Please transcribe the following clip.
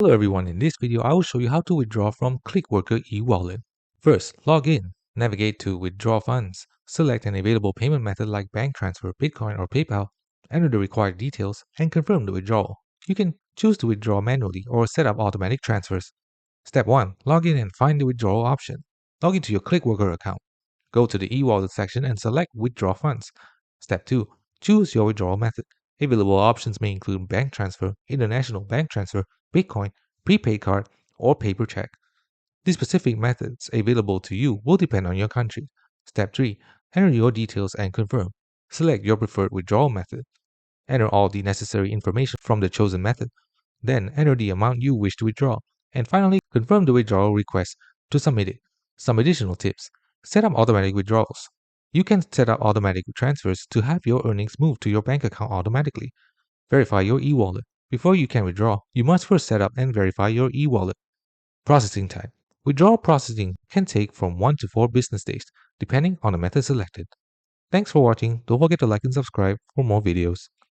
Hello everyone, in this video I will show you how to withdraw from Clickworker eWallet. First, log in, navigate to Withdraw Funds, select an available payment method like bank transfer, Bitcoin or PayPal, enter the required details, and confirm the withdrawal. You can choose to withdraw manually or set up automatic transfers. Step 1. Log in and find the withdrawal option. Log into your Clickworker account. Go to the eWallet section and select Withdraw Funds. Step 2. Choose your withdrawal method. Available options may include bank transfer, international bank transfer, Bitcoin, prepaid card, or paper check. The specific methods available to you will depend on your country. Step 3. Enter your details and confirm. Select your preferred withdrawal method. Enter all the necessary information from the chosen method. Then enter the amount you wish to withdraw. And finally, confirm the withdrawal request to submit it. Some additional tips. Set up automatic withdrawals. You can set up automatic transfers to have your earnings moved to your bank account automatically. Verify your e-wallet. Before you can withdraw, you must first set up and verify your e-wallet. Processing time. Withdrawal processing can take from 1 to 4 business days, depending on the method selected. Thanks for watching. Don't forget to like and subscribe for more videos.